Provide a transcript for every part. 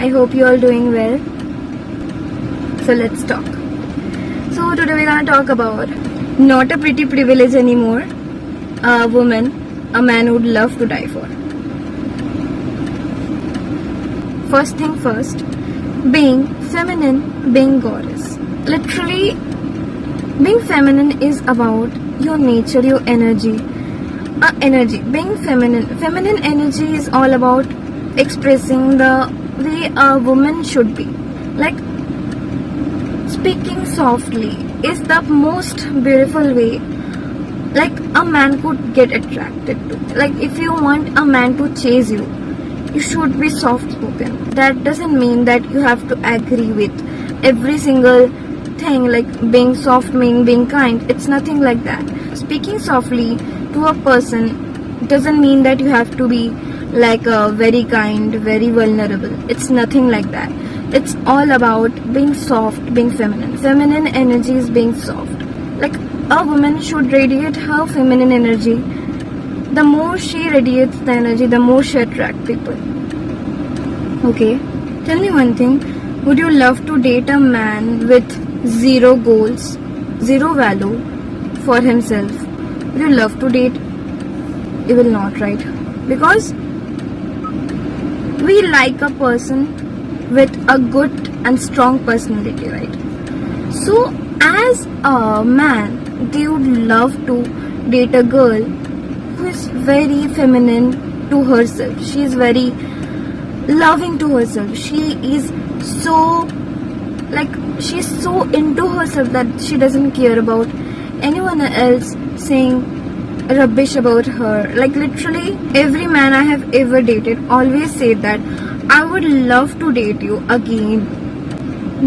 I hope you all doing well. So let's talk. So today we're gonna talk about not a pretty privilege anymore. A woman a man would love to die for. First thing first, being feminine, being goddess. Literally, being feminine is about your nature, your energy. Being feminine energy is all about expressing the way a woman should be. Like, speaking softly is the most beautiful way like a man could get attracted to. Like, if you want a man to chase you, you should be soft spoken. That doesn't mean that you have to agree with every single thing, like being soft meaning being kind. It's nothing like that. Speaking softly to a person doesn't mean that you have to be like very kind, very vulnerable. It's nothing like that. It's all about being soft, being feminine. Feminine energy is being soft. Like, a woman should radiate her feminine energy. The more she radiates the energy, the more she attracts people. Okay, tell me one thing. Would you love to date a man with zero goals, zero value for himself? Would you love to date? You will not, right? Because we like a person with a good and strong personality, right? So as a man, they would love to date a girl who is very feminine to herself. She is very loving to herself. She is so she's so into herself that she doesn't care about anyone else saying rubbish about her. Like, literally every man I have ever dated always said that I would love to date you again,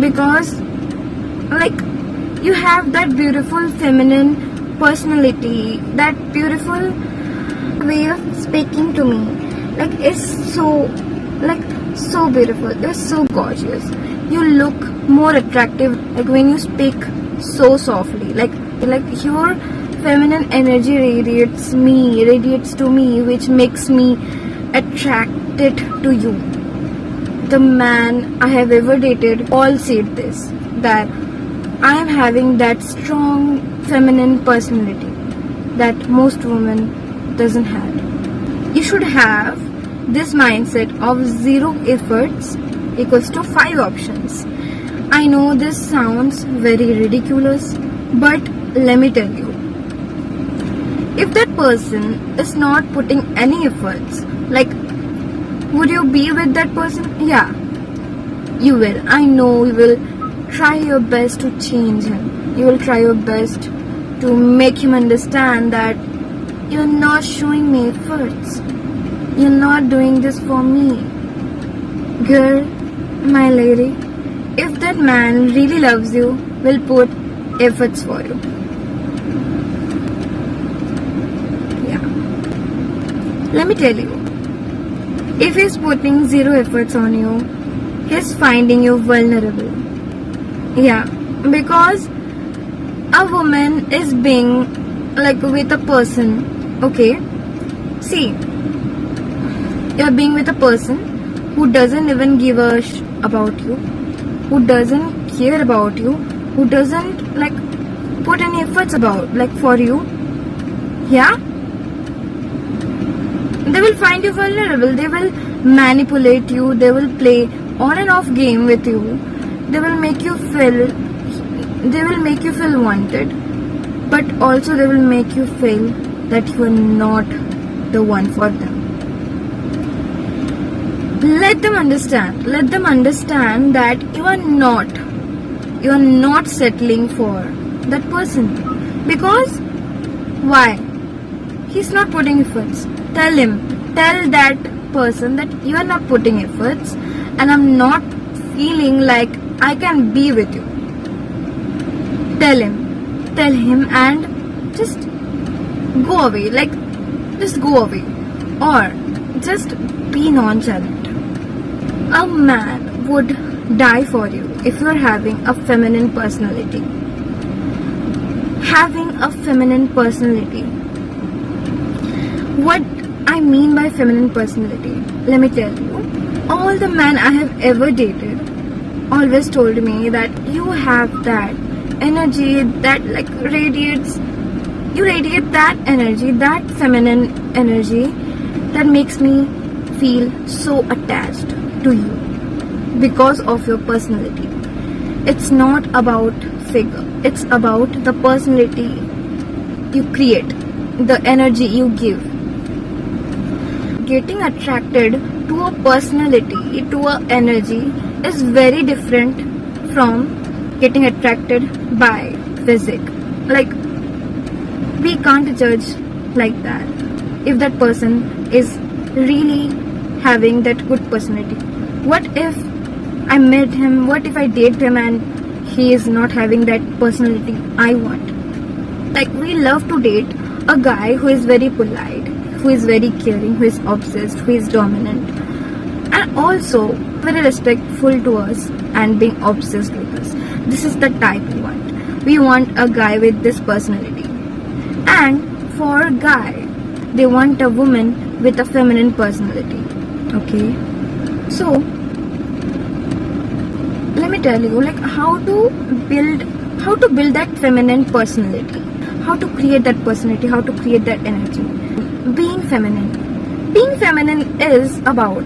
because like you have that beautiful feminine personality, that beautiful way of speaking to me. Like, it's so beautiful. You're so gorgeous. You look more attractive like when you speak so softly. Like your feminine energy radiates to me, which makes me attracted to you. The man I have ever dated all said this, that I am having that strong feminine personality that most women doesn't have. You should have this mindset of 0 efforts equals to 5 options. I know this sounds very ridiculous, but let me tell you, if that person is not putting any efforts, like, would you be with that person? Yeah, you will. I know you will try your best to change him. You will try your best to make him understand that you're not showing me efforts. You're not doing this for me. Girl, my lady, if that man really loves you, will put efforts for you. Yeah. Let me tell you, if he's putting 0 efforts on you, he's finding you vulnerable. Yeah, because a woman is being like with a person, okay? See, you're being with a person who doesn't even give a about you, who doesn't care about you, who doesn't like put any efforts about like for you. Yeah, they will find you vulnerable. They will manipulate you. They will play on and off game with you. They will make you feel wanted, but also they will make you feel that you are not the one for them. Let them understand that you are not settling for that person. Because why? He's not putting efforts. Tell that person that you are not putting efforts and I'm not feeling like I can be with you. Tell him and just go away. Like, just go away. Or just be nonchalant. A man would die for you if you're having a feminine personality. Having a feminine personality. What I mean by feminine personality, let me tell you. all the men I have ever dated always told me that you have that energy that like radiates, you radiate that energy, that feminine energy that makes me feel so attached to you because of your personality. It's not about figure, it's about the personality you create, the energy you give. Getting attracted to a personality, to a energy is very different from getting attracted by physique. Like, we can't judge like that if that person is really having that good personality. What if I met him, what if I date him and he is not having that personality I want? Like, we love to date a guy who is very polite, who is very caring, who is obsessed, who is dominant, and also very respectful to us and being obsessed with us. This is the type we want. We want a guy with this personality. And for a guy, they want a woman with a feminine personality. Okay? So, let me tell you like how to build that feminine personality, how to create that personality, how to create that energy. Being feminine is about,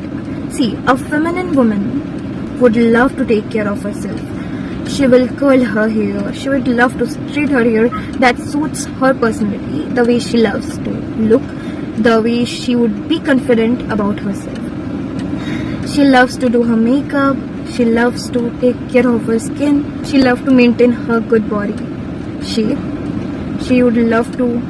see, a feminine woman would love to take care of herself. She will curl her hair, she would love to straight her hair that suits her personality, the way she loves to look, the way she would be confident about herself. She loves to do her makeup, she loves to take care of her skin, she loves to maintain her good body shape. She would love to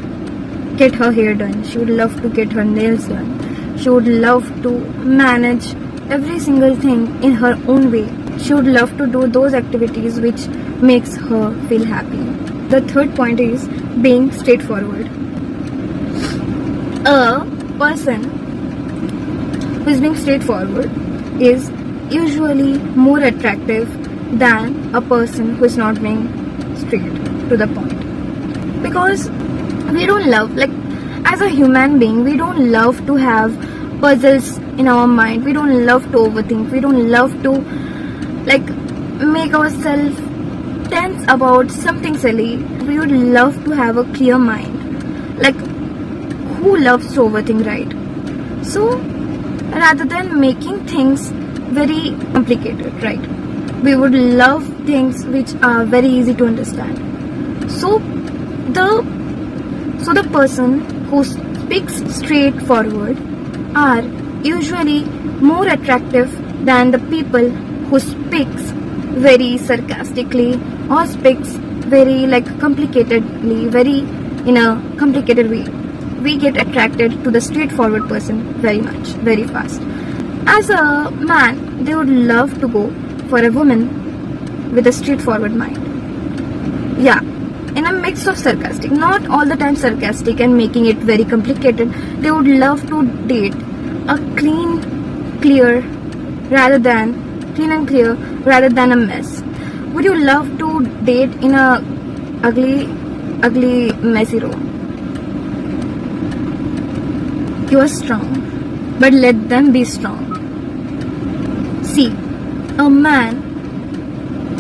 get her hair done, she would love to get her nails done, she would love to manage every single thing in her own way. She would love to do those activities which makes her feel happy. The third point is being straightforward. A person who is being straightforward is usually more attractive than a person who is not being straight to the point. Because we don't love, like, as a human being, we don't love to have puzzles in our mind. We don't love to overthink. We don't love to like make ourselves tense about something silly. We would love to have a clear mind. Like, who loves to overthink, right? So rather than making things very complicated, right, we would love things which are very easy to understand. So the person who speaks straightforward are usually more attractive than the people who speaks very sarcastically or speaks very like complicatedly, very in a complicated way. We get attracted to the straightforward person very much, very fast. As a man, they would love to go for a woman with a straightforward mind. Yeah, in a mix of sarcastic, not all the time sarcastic and making it very complicated. They would love to date a clean and clear rather than a mess. Would you love to date in a ugly, messy room? You are strong, but let them be strong. See, a man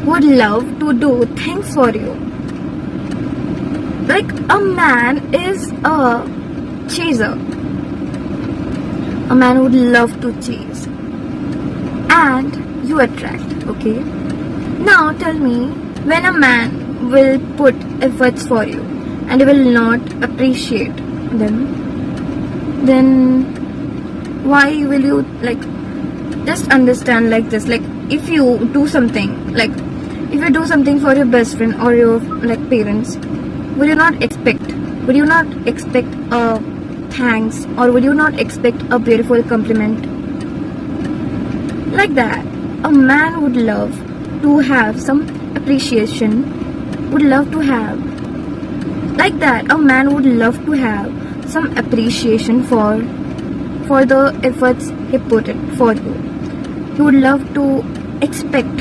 would love to do things for you. Like, a man is a chaser. A man would love to chase. And you attract, okay? Now tell me, when a man will put efforts for you and he will not appreciate them, then why will you, like, just understand like this, like, if you do something, like, if you do something for your best friend or your, like, parents, would you not expect a thanks, or would you not expect a beautiful compliment? Like that, a man would love to have some appreciation, would love to have, like that, a man would love to have some appreciation for the efforts he put in for you. He would love to expect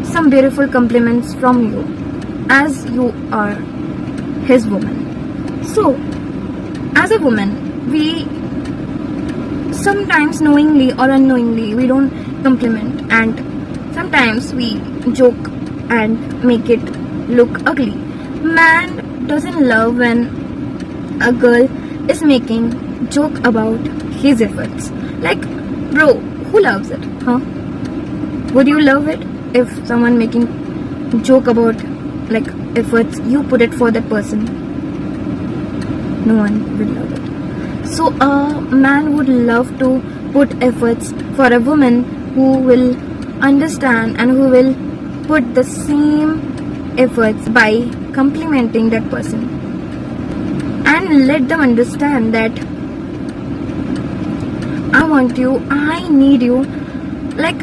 some beautiful compliments from you as you are his woman. So, as a woman, we sometimes knowingly or unknowingly we don't compliment, and sometimes we joke and make it look ugly. Man doesn't love when a girl is making joke about his efforts. Like, bro, who loves it, huh? Would you love it if someone making joke about like efforts you put it for that person? No one will love it. So a man would love to put efforts for a woman who will understand and who will put the same efforts by complimenting that person, and let them understand that I want you, I need you. Like,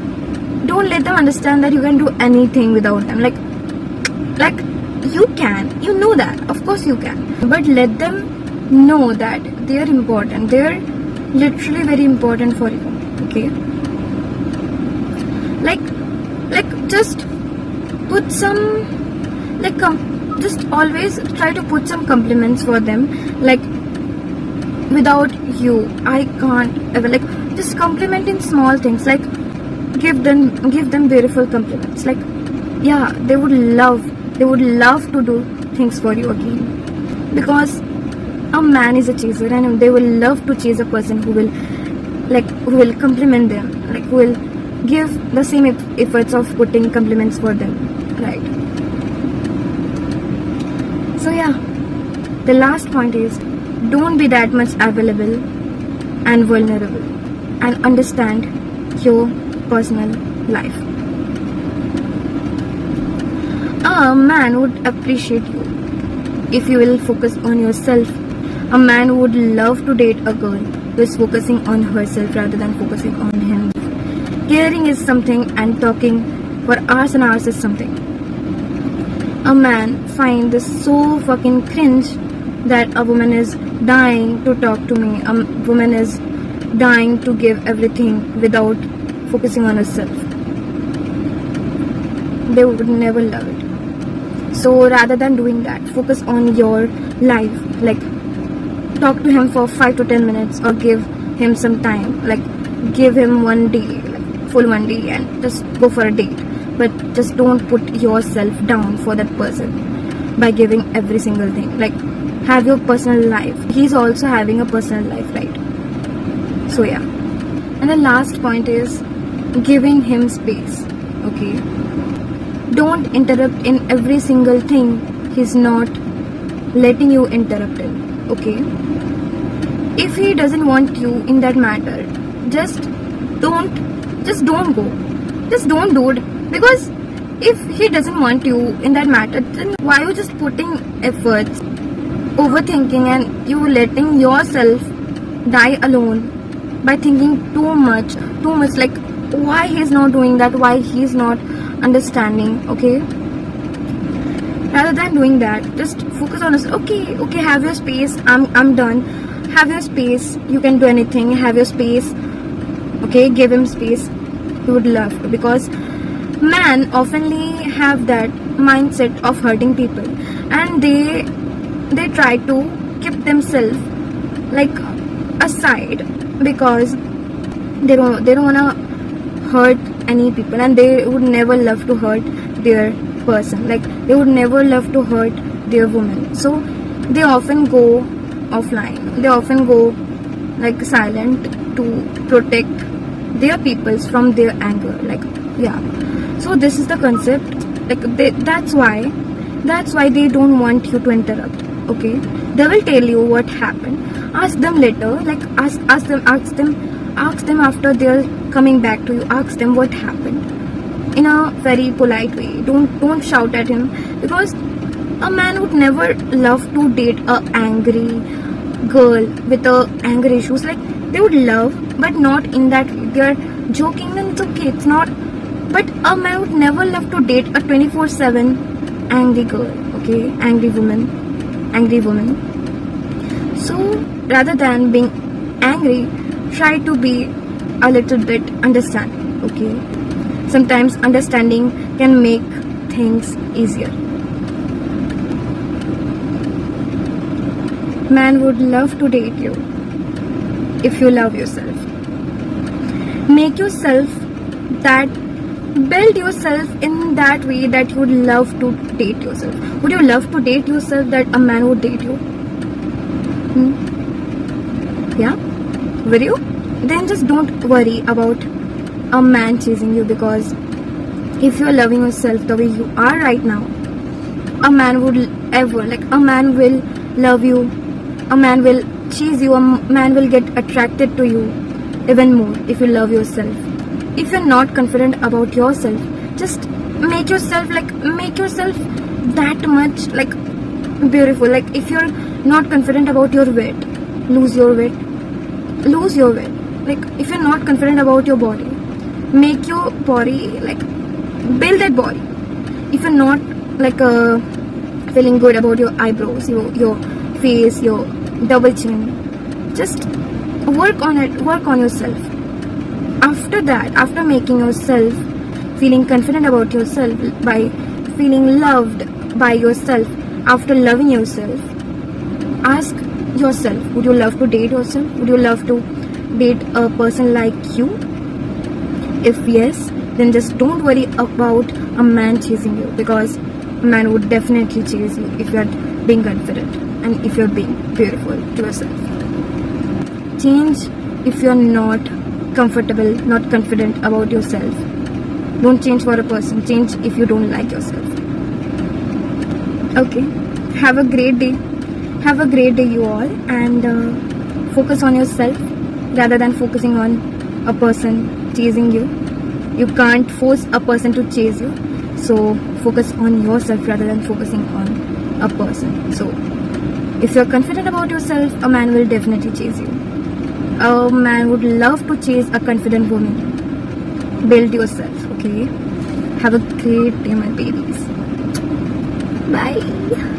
don't let them understand that you can do anything without them. Like you can, you know that, of course you can, but let them know that they are important. They are literally very important for you. Okay, like just put some just always try to put some compliments for them. Like, without you I can't ever, like, just compliment in small things. Like, give them beautiful compliments. Like, yeah, they would love to do things for you again, because a man is a chaser, and they will love to chase a person who will compliment them, like who will give the same efforts of putting compliments for them, right? So yeah, the last point is, don't be that much available and vulnerable, and understand your personal life. A man would appreciate you if you will focus on yourself. A man would love to date a girl who is focusing on herself rather than focusing on him. Caring is something, and talking for hours and hours is something. A man finds this so fucking cringe that a woman is dying to talk to me. A woman is dying to give everything without focusing on herself. They would never love it. So rather than doing that, focus on your life. Like, talk to him for 5 to 10 minutes, or give him some time. Like, give him one day, like full one day, and just go for a date. But just don't put yourself down for that person by giving every single thing. Like, have your personal life. He's also having a personal life, right? So yeah. And the last point is giving him space. Okay, don't interrupt in every single thing he's not letting you interrupt in. Okay, if he doesn't want you in that matter, just don't go, just don't do it. Because if he doesn't want you in that matter, then why are you just putting efforts, overthinking, and you letting yourself die alone by thinking too much, like why he's not doing that, why he's not understanding. Okay, rather than doing that, just focus on us. Okay, have your space. I'm done. Have your space. You can do anything. Have your space. Okay, give him space. He would love to, because men oftenly have that mindset of hurting people, and they try to keep themselves like aside, because they don't wanna hurt any people, and they would never love to hurt their person. Like, they would never love to hurt their woman. So they often go offline. They often go like silent to protect their peoples from their anger. Like, yeah. So this is the concept. Like, that's why they don't want you to interrupt. Okay, they will tell you what happened. Ask them later. Like, ask them after they're coming back to you. Ask them what happened in a very polite way. Don't shout at him, because a man would never love to date a angry girl with a anger issues. Like, they would love, but not in that way. They are joking, then it's okay. It's not. But a man would never love to date a 24/7 angry girl. Okay, angry woman. So rather than being angry, try to be a little bit understanding. Okay, sometimes understanding can make things easier. Man would love to date you if you love yourself. Make yourself that, build yourself in that way that you would love to date yourself. Would you love to date yourself that a man would date you? Yeah? Will you? Then just don't worry about a man chasing you, because if you're loving yourself the way you are right now, a man would a man will love you, a man will chase you, a man will get attracted to you even more if you love yourself. If you're not confident about yourself, just make yourself that much beautiful. Like if you're not confident about your weight, lose your weight. Like if you're not confident about your body, make your body build that body. If you're not feeling good about your eyebrows, your face, your double chin, just work on it, work on yourself. After that, after making yourself feeling confident about yourself, by feeling loved by yourself, after loving yourself, ask yourself, would you love to date yourself? Would you love to date a person like you? If yes, then just don't worry about a man chasing you, because a man would definitely chase you if you're being confident and if you're being beautiful to yourself. Change if you're not comfortable, not confident about yourself. Don't change for a person, change if you don't like yourself. Okay, have a great day. Have a great day, you all, and focus on yourself rather than focusing on a person chasing you. You can't force a person to chase you, so focus on yourself rather than focusing on a person. So if you're confident about yourself, a man will definitely chase you. A man would love to chase a confident woman. Build yourself, okay? Have a great day, my babies. Bye.